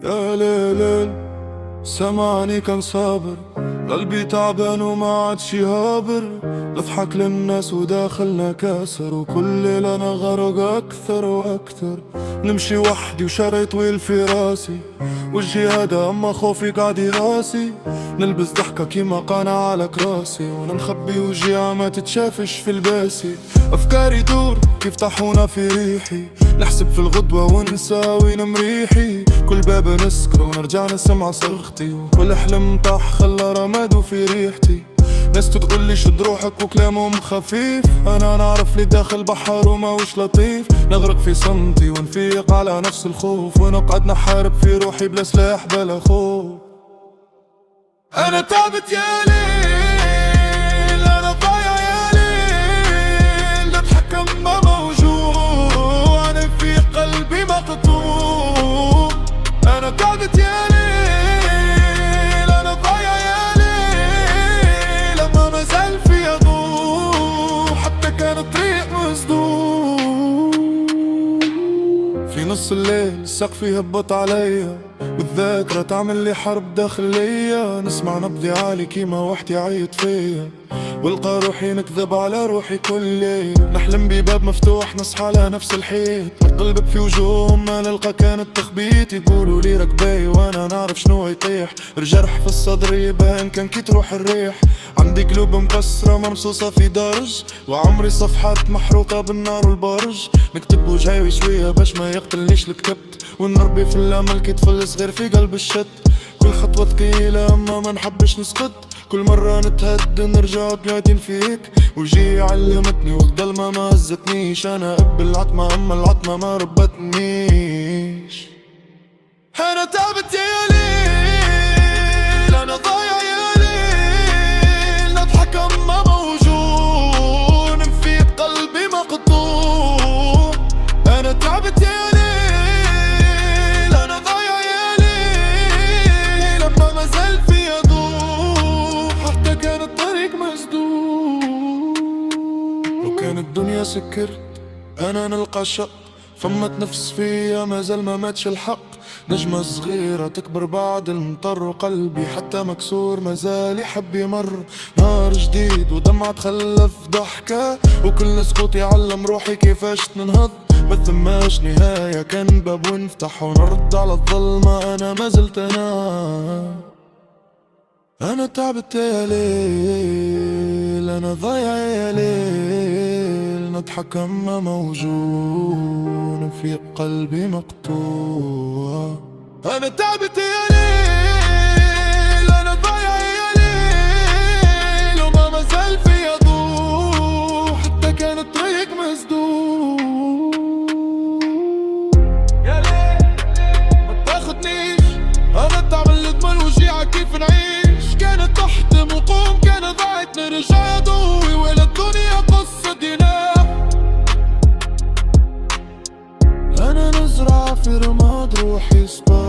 يا ليل سمعني كان صابر، قلبي تعبان وما عاد شي هابر. نضحك للناس وداخلنا كاسر، وكل ليلة انا غرق اكثر واكثر. نمشي وحدي وشري طويل في راسي، وجهي هدا اما خوفي قاعد يراسي. نلبس ضحكة كيما قانع على كراسي، ونخبي وجهي ما تتشافش في الباسي. افكاري دور كيف طاحونا في ريحي، نحسب في الغدوة ونساوي نمريحي. كل باب نسكر ونرجع نسمع صرختي، وكل حلم طاح خلى رمادو في ريحتي. ناس تقولي شد روحك وكلامهم خفيف، انا نعرف لي داخل بحر وما وش لطيف. نغرق في صمتي ونفيق على نفس الخوف، ونقعد نحارب في روحي بلا سلاح بلا خوف. انا تعبت يا ليل، انا ضايع يا ليل. نتحكم ما موجوع، انا في قلبي مقطوع. انا تعبت يا ليل، انا ضايع يا ليل. اما ما زال في ضوء، حتى كان الطريق مسدود. في نص الليل السقف يهبط عليا، والذاكرة تعمل لي حرب داخلية. نسمع نبضي عالي كيما وحدي يعيط فيا، والقى روحي نكذب على روحي كل ليل. نحلم بباب مفتوح نصحى على نفس الحيط، نقلب في وجوههم ما نلقى كان التخبيط. يقولوا لي ركبي وانا نعرف شنو يطيح، الجرح في الصدر يبان كان كي تروح الريح. عندي قلوب مكسرة مرصوصة في درج، وعمري صفحات محروقة بالنار والبرج. نكتب وجهي شوية باش ما يقتلنيش الكبت، ونربي في الامل كي طفل صغير في قلب الشت. كل خطوة ثقيلة اما ما نحبش نسقط، كل مرة نتهد نرجع قاعدين فيك. وجي علمتني والضلمة ما هزتنيش، انا اب العتمة اما العتمة ما ربتنيش. انا تعبت يا ليل، انا ضايع يا ليل. نضحك اما موجوع، نفي قلبي مقطوع. انا تعبت يا ليل، انا ضايع يا ليل. اما ما زال في ضوء، حتى كان الطريق مسدود. لو كان الدنيا سكرت انا نلقى شق، فما تنفس فيا ما زال ما ماتش الحق. نجمة صغيرة تكبر بعد المطر، وقلبي حتى مكسور ما زال يحب يمر. نهار جديد ودمعة تخلف ضحكة، وكل سقوط يعلم روحي كيفاش تنهض. ما ثماش نهاية، كان باب ونفتح ونرد على الظلمة. انا ما زلت انا تعبت يا ليل، انا ضايع يا ليل. نضحك اما موجوع، في قلبي مقطوع. انا تعبت يا ليل، انا ضايع يا ليل. وما ما زال في ضوء، حتى كان الطريق مسدود. يا ليل ما تاخدنيش، انا التعب اللي ضمن وجيعة كيف نعيش. كانت تحت وقوم، كانت ضاعت نرجع ضوي. ولا الدنيا قصة دينار، أنا نزرع في رماد روحي صبار.